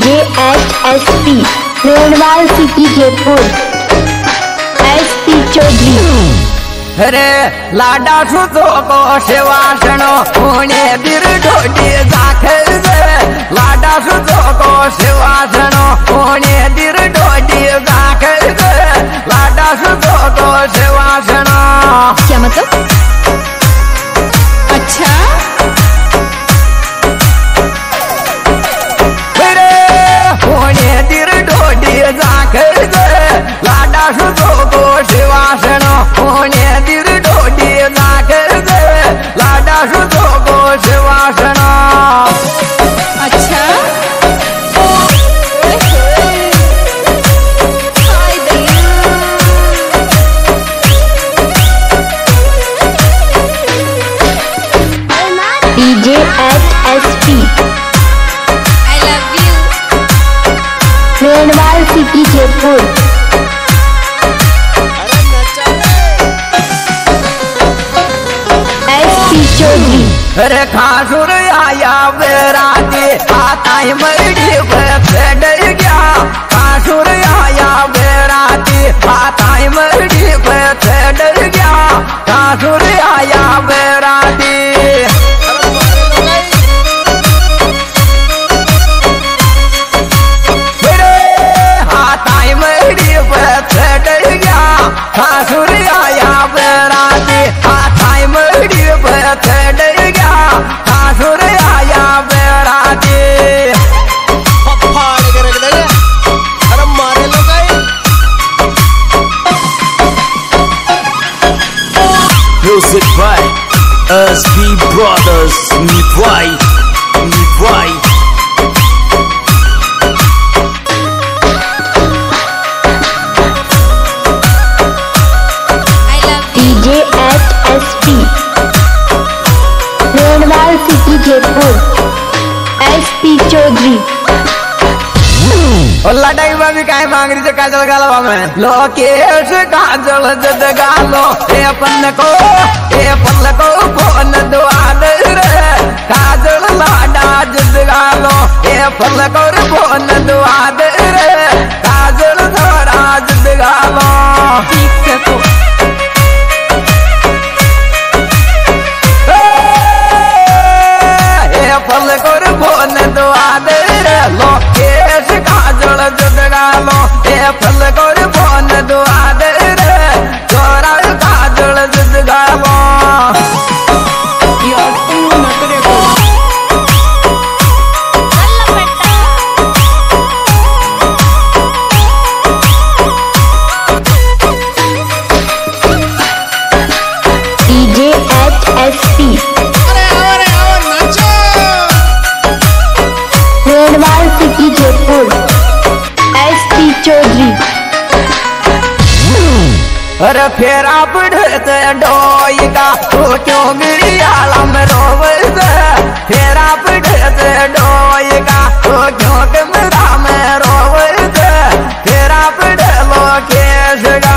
DJHSP Renwal city Jaipur SP Chaudhary. रे लाडा सुतो को शिवासनो पुणे दिर ढोडी दाखल लाडा सुतो को शिवासनो पुणे दिर ढोडी दाखल लाडा सुतो को शिवासनो। क्या मतलब? अच्छा पुणे दिर ढोडी दाखल लाडा सुतो को शिवासनो पुणे दिर ढोडी दाखल लाडा सुतो को शिवासनो। अच्छा DJHSP I love you Renwal city Jaipur. SP Chaudhary. रे खासुर आया बेराती आताई मरडी पे डर गया खासुर आया बेराती आताई मरडी पे डर गया खासुर आया बेराती। खासुर आया बेराती हाथाई मरडी पे डर गया खासुर आया बेराती। अरे मारे लोग Music by SP Brothers Nivai DJHSP Renwal city Jaipur SP Chaudhary. लड़ाई में भी काय मांग रही काजल गालो में लोकेश काजल जद गालो ए पन्न को फोन दुआ दे रे काजल लाडा जद गालो ए पन्न को फोन दुआ दे रे काजल थोड़ा जद गालो। फल कर फोन दुआ दे रे लोकेश काजल जद गालो ए फल कर फोन दुआ दे रे छोरा काजल जद गालो। DJHSP Renwal city Jaipur SP Chaudhary. अरे फेरा बढ़ते डोई का तो क्यों मेरी आलम रोवत फेरा बढ़ते डोई का तो क्यों कमरा में रोवत फेरा बढ़ लोकेश का।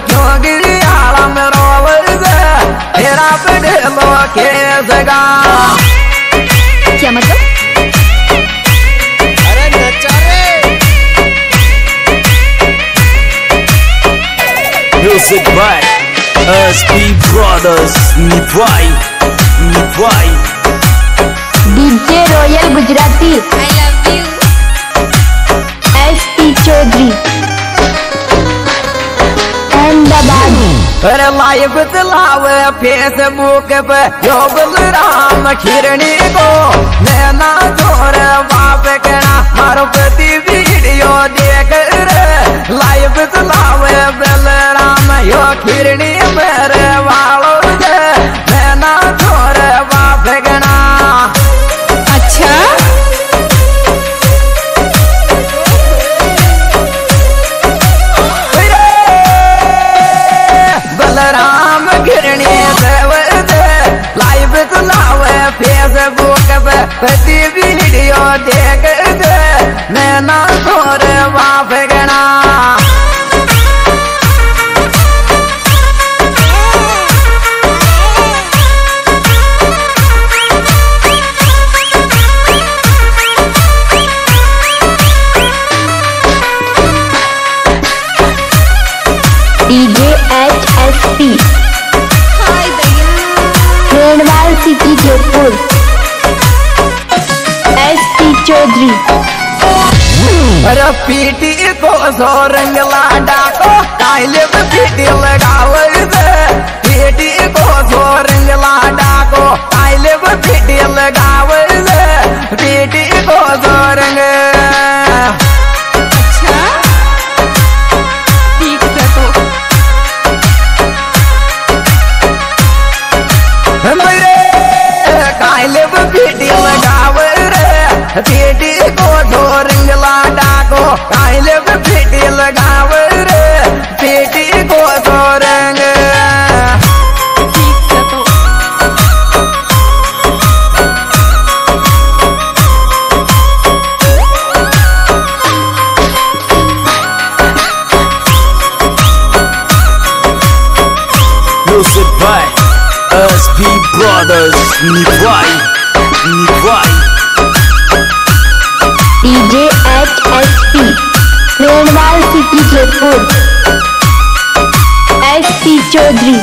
क्यों गिरी आला में रोवत तेरा पेड़ लोकेश का। क्या मतलब? अरे नचा रे Music by SP Brothers Nivai DJ Royal Gujarati I love you SP Chaudhary Ahmedabad. अरे लाइव चलावे फेसबुक पे यो बलराम खिरणी को नैना जोर बाप कहना मारो प्रति वीडियो देख रे लाइव चलावे बलराम यो खिरणी मेरे वालों से नैना जोर बाप कहना। अच्छा बलराम गिरणी लाइव चलावे फेसबुक पे प्रति वीडियो देख नैना चौधरी। अरे पीटी को सो रंग लाडा को काले पीटी लगावे पीटी को सो रंग लाडा को काले पीटी लगावे पीटी को सो रंग। अच्छा ठीक है तो मेरे काले पीटी लगावे पीटी को सो रंग लाडा को काले पीटी लगावे पीटी को सो रंग। ठीक है तो Music by SP Brothers Nipwai. DJ HSP Renwal city Jaipur. SP Chaudhary.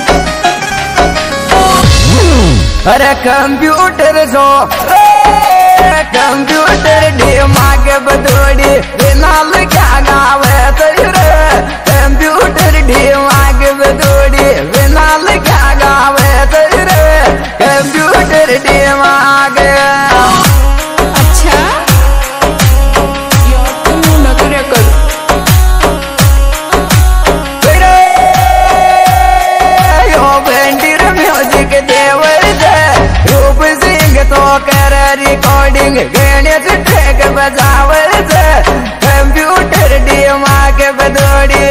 अरे कंप्यूटर जो कंप्यूटर दिमाग बदोड़ी बिनाल क्या गावे तेरे कंप्यूटर दिमाग बदोड़ी बिनाल क्या गावे तेरे कंप्यूटर दिमाग। अच्छा यार तुम न करे कर यो बेंडीर म्यूजिक देवर रूप सिंह तो कर रिकॉर्डिंग गणेश ठेक बजावर कंप्यूटर दिमाग बदोड़ी।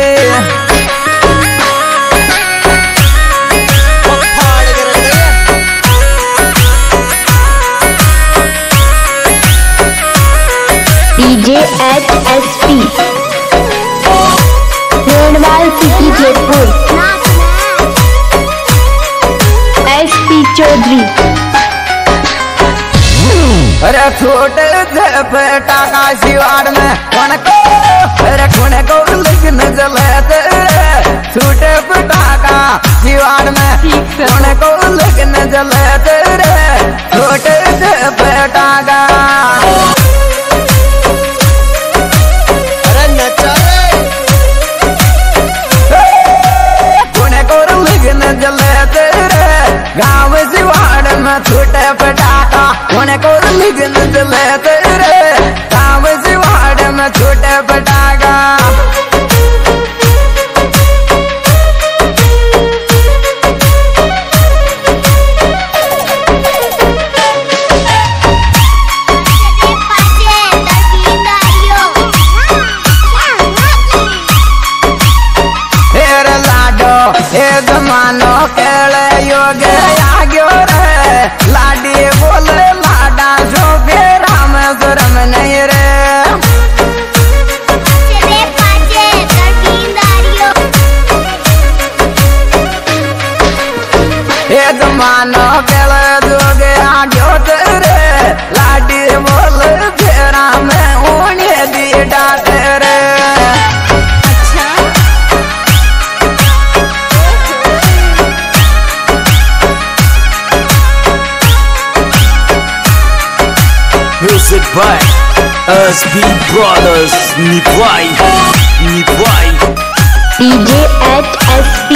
DJ HSP Renwal city Jaipur. SP Chaudhary. अरे छोटे से बेटा का शिवाड़ में कौन को अरे कौन को लगन जलते छोटे बेटा का शिवाड़ में कौन को लगन जलते छोटे से बेटा का। अरे नचा कौन को लगन जलते गाँव शिवाड़ में छोटे पटाखा कौन को लगन जलते गाँव शिवाड़ में छोटे पटाखा। जमानो केल योग आग्यो रे लाडी बोले लाडा जो बेराम शरम नहीं रे। जमानो केल जोग आग्यो रे लाडी बोले बेराम उन्हें दी डाट रे। Music by SP Brothers Nipwai. DJ HSP